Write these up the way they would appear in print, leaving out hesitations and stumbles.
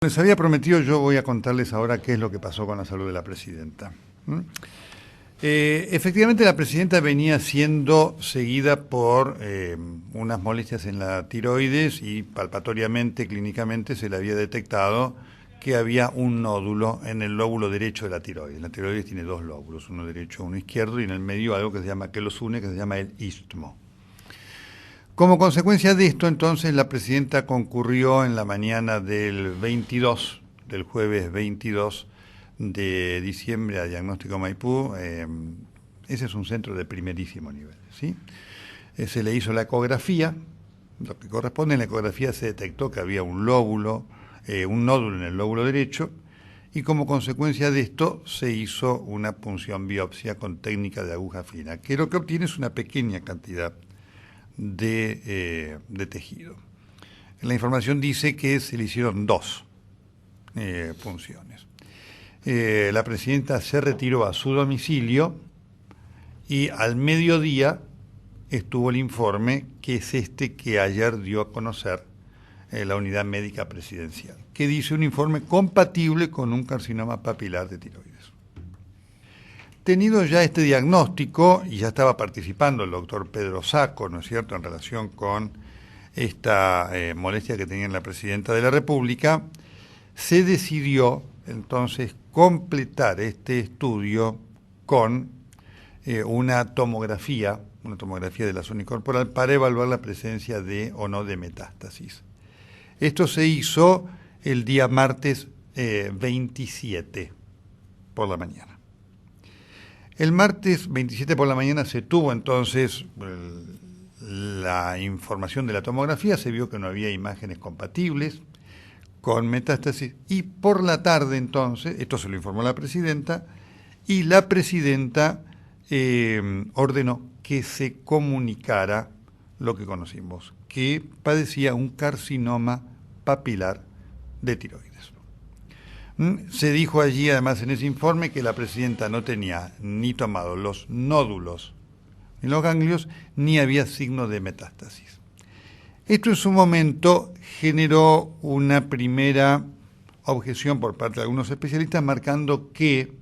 Les había prometido, yo voy a contarles ahora qué es lo que pasó con la salud de la presidenta. Efectivamente, la presidenta venía siendo seguida por unas molestias en la tiroides y palpatoriamente, clínicamente, se le había detectado que había un nódulo en el lóbulo derecho de la tiroides. La tiroides tiene dos lóbulos, uno derecho, uno izquierdo, y en el medio algo que se llama, que los une, que se llama el istmo. Como consecuencia de esto, entonces, la presidenta concurrió en la mañana del jueves 22 de diciembre a Diagnóstico Maipú. Ese es un centro de primerísimo nivel, ¿sí? Se le hizo la ecografía, lo que corresponde en la ecografía se detectó que había un nódulo en el lóbulo derecho, y como consecuencia de esto se hizo una punción biopsia con técnica de aguja fina, que lo que obtiene es una pequeña cantidad de tejido. La información dice que se le hicieron dos punciones. La presidenta se retiró a su domicilio y al mediodía estuvo el informe, que es este que ayer dio a conocer la unidad médica presidencial, que dice un informe compatible con un carcinoma papilar de tiroides. Tenido ya este diagnóstico, y ya estaba participando el doctor Pedro Sacco, ¿no es cierto?, en relación con esta molestia que tenía la presidenta de la República, se decidió entonces completar este estudio con una tomografía de la zona corporal para evaluar la presencia de o no de metástasis. Esto se hizo el día martes 27 por la mañana. El martes 27 por la mañana se tuvo entonces la información de la tomografía, se vio que no había imágenes compatibles con metástasis, y por la tarde entonces, esto se lo informó la presidenta, y la presidenta ordenó que se comunicara lo que conocimos, que padecía un carcinoma papilar de tiroides. Se dijo allí, además, en ese informe, que la presidenta no tenía ni tomado los nódulos ni los ganglios, ni había signos de metástasis. Esto en su momento generó una primera objeción por parte de algunos especialistas, marcando que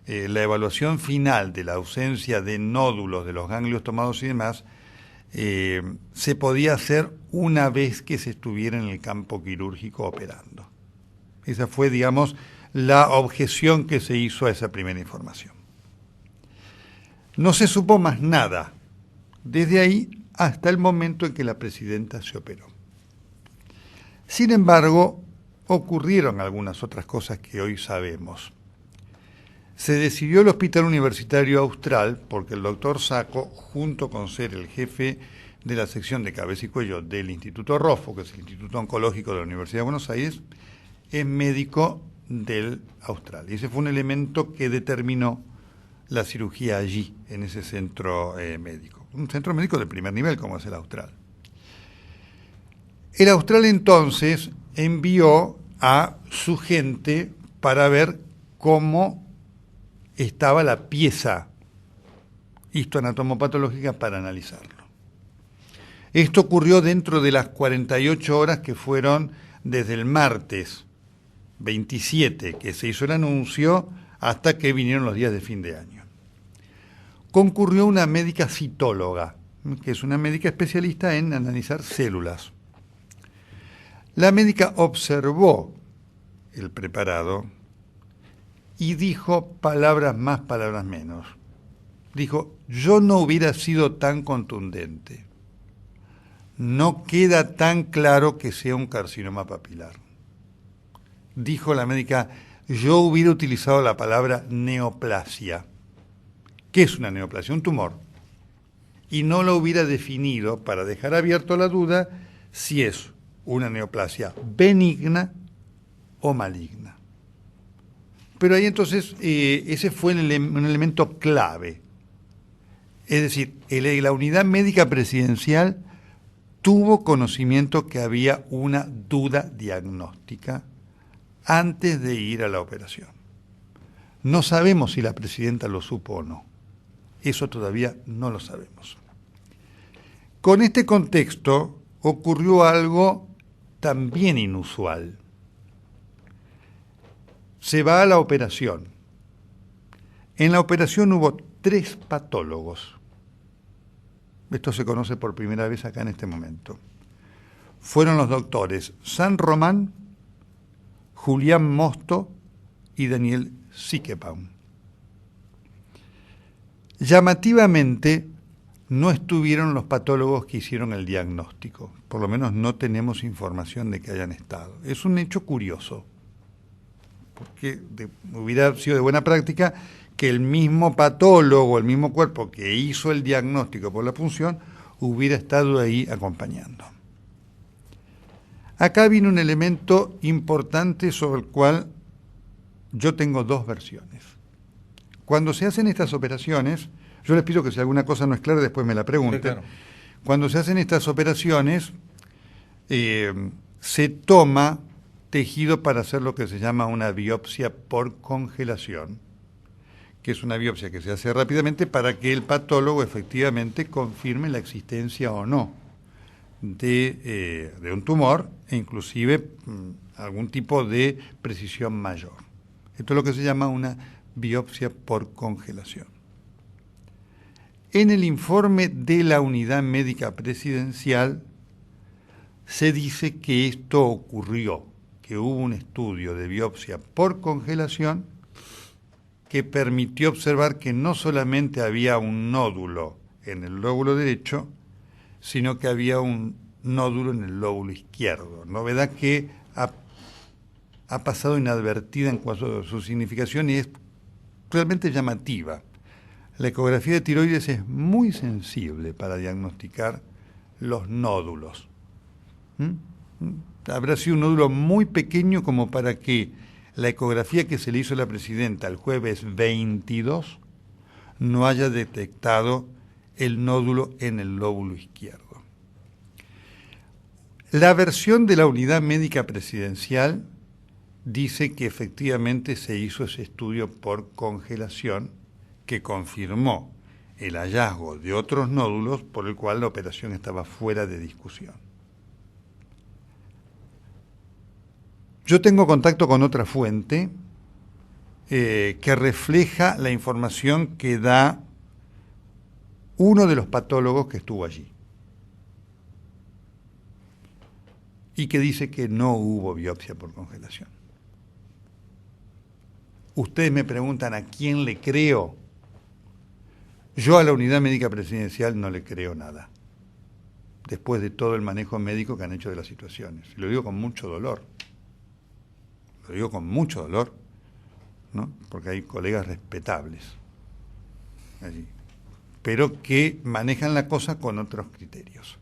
la evaluación final de la ausencia de nódulos de los ganglios tomados y demás se podía hacer una vez que se estuviera en el campo quirúrgico operando. Esa fue, digamos, la objeción que se hizo a esa primera información. No se supo más nada desde ahí hasta el momento en que la presidenta se operó. Sin embargo, ocurrieron algunas otras cosas que hoy sabemos. Se decidió el Hospital Universitario Austral, porque el doctor Sacco, junto con ser el jefe de la sección de cabeza y cuello del Instituto Roffo, que es el Instituto Oncológico de la Universidad de Buenos Aires, es médico del Austral. Y ese fue un elemento que determinó la cirugía allí, en ese centro médico. Un centro médico de primer nivel, como es el Austral. El Austral entonces envió a su gente para ver cómo estaba la pieza histoanatomopatológica para analizarlo. Esto ocurrió dentro de las 48 horas que fueron desde el martes 27, que se hizo el anuncio, hasta que vinieron los días de fin de año. Concurrió una médica citóloga, que es una médica especialista en analizar células. La médica observó el preparado y dijo palabras más, palabras menos. Dijo: yo no hubiera sido tan contundente. No queda tan claro que sea un carcinoma papilar. Dijo la médica: yo hubiera utilizado la palabra neoplasia. ¿Qué es una neoplasia? Un tumor. Y no lo hubiera definido para dejar abierto la duda si es una neoplasia benigna o maligna. Pero ahí entonces ese fue un elemento clave. Es decir, la unidad médica presidencial tuvo conocimiento que había una duda diagnóstica antes de ir a la operación. No sabemos si la presidenta lo supo o no. Eso todavía no lo sabemos. Con este contexto ocurrió algo también inusual. se va a la operación. En la operación hubo 3 patólogos. Esto se conoce por primera vez acá en este momento. Fueron los doctores San Román, Julián Mosto y Daniel Siquepaun. Llamativamente, no estuvieron los patólogos que hicieron el diagnóstico. Por lo menos no tenemos información de que hayan estado. Es un hecho curioso, porque hubiera sido de buena práctica que el mismo patólogo, el mismo cuerpo que hizo el diagnóstico por la punción, hubiera estado ahí acompañando. Acá viene un elemento importante sobre el cual yo tengo 2 versiones. Cuando se hacen estas operaciones, yo les pido que si alguna cosa no es clara, después me la pregunten. Sí, claro. Cuando se hacen estas operaciones, se toma tejido para hacer lo que se llama una biopsia por congelación, que es una biopsia que se hace rápidamente para que el patólogo efectivamente confirme la existencia o no de un tumor e inclusive algún tipo de precisión mayor. Esto es lo que se llama una biopsia por congelación. En el informe de la Unidad Médica Presidencial se dice que esto ocurrió, que hubo un estudio de biopsia por congelación que permitió observar que no solamente había un nódulo en el lóbulo derecho, sino que había un nódulo en el lóbulo izquierdo. Novedad que ha pasado inadvertida en cuanto a su significación y es realmente llamativa. La ecografía de tiroides es muy sensible para diagnosticar los nódulos. Habrá sido un nódulo muy pequeño como para que la ecografía que se le hizo a la presidenta el jueves 22 no haya detectado el nódulo en el lóbulo izquierdo. La versión de la Unidad Médica Presidencial dice que efectivamente se hizo ese estudio por congelación que confirmó el hallazgo de otros nódulos por el cual la operación estaba fuera de discusión. Yo tengo contacto con otra fuente que refleja la información que da uno de los patólogos que estuvo allí y que dice que no hubo biopsia por congelación. Ustedes me preguntan a quién le creo. Yo a la Unidad Médica Presidencial no le creo nada, después de todo el manejo médico que han hecho de las situaciones. Y lo digo con mucho dolor. Lo digo con mucho dolor, ¿no? Porque hay colegas respetables allí, pero que manejan la cosa con otros criterios.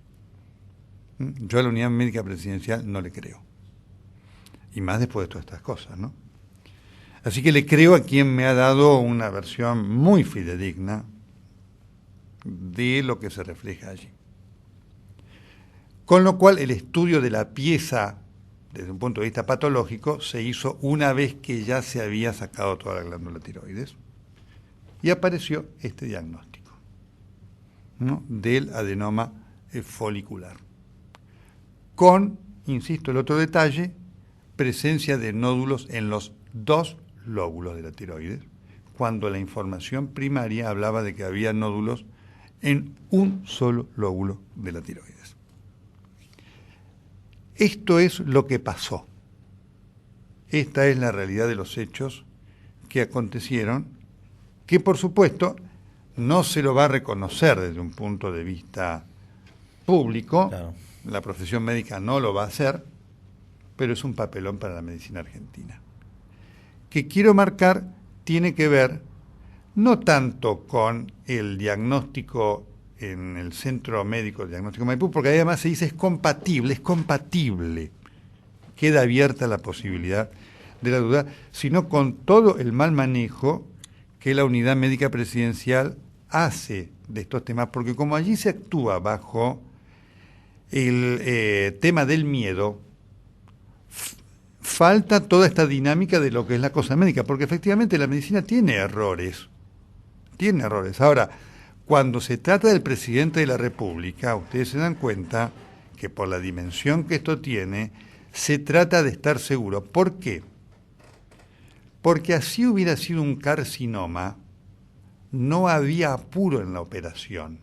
Yo a la Unidad Médica Presidencial no le creo. Y más después de todas estas cosas, ¿no? Así que le creo a quien me ha dado una versión muy fidedigna de lo que se refleja allí. Con lo cual, el estudio de la pieza, desde un punto de vista patológico, se hizo una vez que ya se había sacado toda la glándula tiroides y apareció este diagnóstico, ¿no?, del adenoma folicular. Con, insisto, el otro detalle, presencia de nódulos en los 2 lóbulos de la tiroides, cuando la información primaria hablaba de que había nódulos en un solo lóbulo de la tiroides. Esto es lo que pasó. Esta es la realidad de los hechos que acontecieron, que por supuesto no se lo va a reconocer desde un punto de vista público. Claro. La profesión médica no lo va a hacer, pero es un papelón para la medicina argentina. Que quiero marcar tiene que ver no tanto con el diagnóstico en el Centro Médico de Diagnóstico Maipú, porque además se dice es compatible, queda abierta la posibilidad de la duda, sino con todo el mal manejo que la Unidad Médica Presidencial hace de estos temas, porque como allí se actúa bajo el tema del miedo, falta toda esta dinámica de lo que es la cosa médica, porque efectivamente la medicina tiene errores. Ahora, cuando se trata del presidente de la República, ustedes se dan cuenta que por la dimensión que esto tiene, se trata de estar seguro. ¿Por qué? porque así hubiera sido un carcinoma, no había apuro en la operación.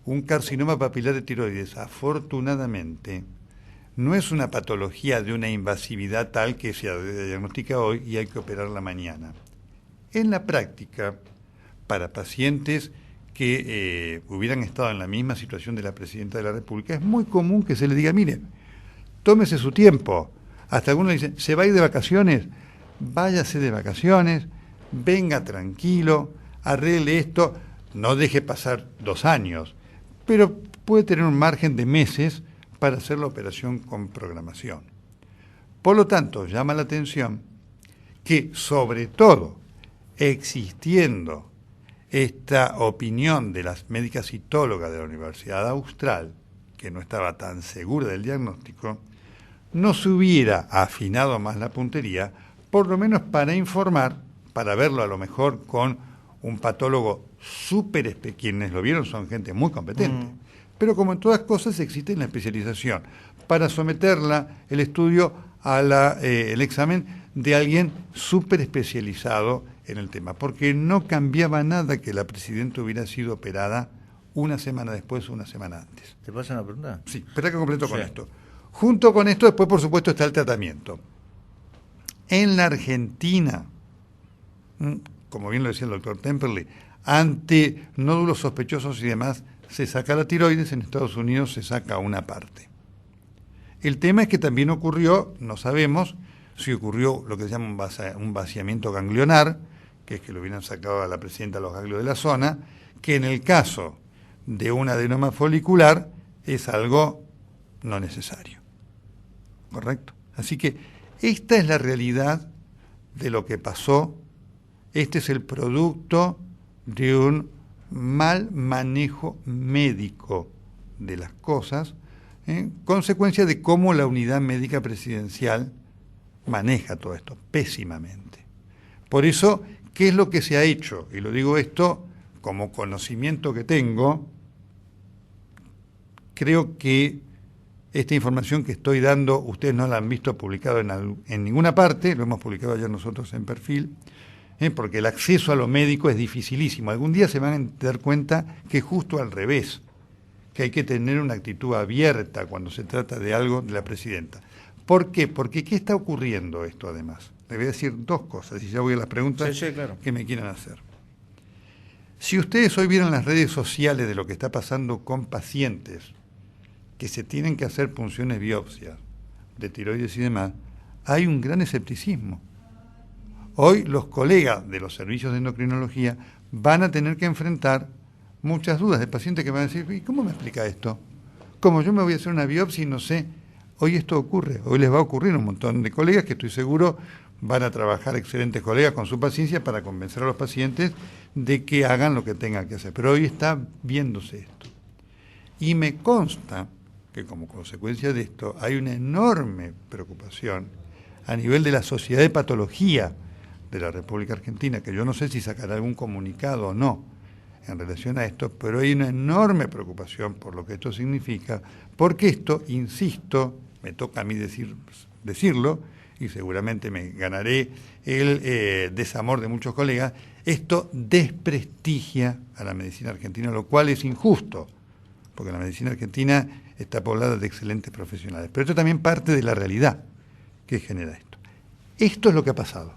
Un carcinoma papilar de tiroides, afortunadamente, no es una patología de una invasividad tal que se diagnostica hoy y hay que operarla mañana. En la práctica, para pacientes que hubieran estado en la misma situación de la Presidenta de la República, es muy común que se le diga, mire, tómese su tiempo. Hasta algunos dicen, ¿se va a ir de vacaciones? Váyase de vacaciones, venga tranquilo, arregle esto, no deje pasar 2 años, pero puede tener un margen de meses para hacer la operación con programación. Por lo tanto, llama la atención que, sobre todo, existiendo esta opinión de las médicas citólogas de la Universidad Austral, que no estaba tan segura del diagnóstico, no se hubiera afinado más la puntería, por lo menos para informar, para verlo a lo mejor con un patólogo súper, quienes lo vieron son gente muy competente, pero como en todas cosas existe la especialización, para someterla, el estudio, el examen de alguien súper especializado en el tema, porque no cambiaba nada que la Presidenta hubiera sido operada una semana después o una semana antes. ¿Te pasa una pregunta? Sí, espera que completo con esto. Junto con esto, después, por supuesto, está el tratamiento. En la Argentina, como bien lo decía el doctor Temperley, ante nódulos sospechosos y demás, se saca la tiroides, en Estados Unidos se saca una parte. El tema es que también ocurrió, no sabemos si ocurrió lo que se llama un vaciamiento ganglionar, que es que lo hubieran sacado a la Presidenta los ganglios de la zona, que en el caso de un adenoma folicular es algo no necesario. ¿Correcto? Así que esta es la realidad de lo que pasó. Este es el producto de un mal manejo médico de las cosas, consecuencia de cómo la unidad médica presidencial maneja todo esto, pésimamente. Por eso, ¿qué es lo que se ha hecho? Y lo digo esto como conocimiento que tengo, creo que esta información que estoy dando, ustedes no la han visto publicado en ninguna parte, lo hemos publicado ayer nosotros en Perfil, porque el acceso a lo médico es dificilísimo. Algún día se van a dar cuenta que es justo al revés, que hay que tener una actitud abierta cuando se trata de algo de la Presidenta. ¿Por qué? Porque ¿qué está ocurriendo esto además? Le voy a decir 2 cosas y ya voy a las preguntas claro, que me quieran hacer. Si ustedes hoy vieron las redes sociales de lo que está pasando con pacientes que se tienen que hacer punciones biopsias de tiroides y demás, hay un gran escepticismo. Hoy los colegas de los servicios de endocrinología van a tener que enfrentar muchas dudas de pacientes que van a decir, ¿y cómo me explica esto? ¿Cómo yo me voy a hacer una biopsia y no sé? Hoy esto ocurre, hoy les va a ocurrir a un montón de colegas que estoy seguro van a trabajar excelentes colegas con su paciencia para convencer a los pacientes de que hagan lo que tengan que hacer. Pero hoy está viéndose esto. Y me consta que como consecuencia de esto hay una enorme preocupación a nivel de la Sociedad de Patología de la República Argentina, que yo no sé si sacará algún comunicado o no en relación a esto, pero hay una enorme preocupación por lo que esto significa, porque esto, insisto, me toca a mí decirlo, y seguramente me ganaré el desamor de muchos colegas, esto desprestigia a la medicina argentina, lo cual es injusto, porque la medicina argentina está poblada de excelentes profesionales. Pero esto también parte de la realidad que genera esto. Esto es lo que ha pasado.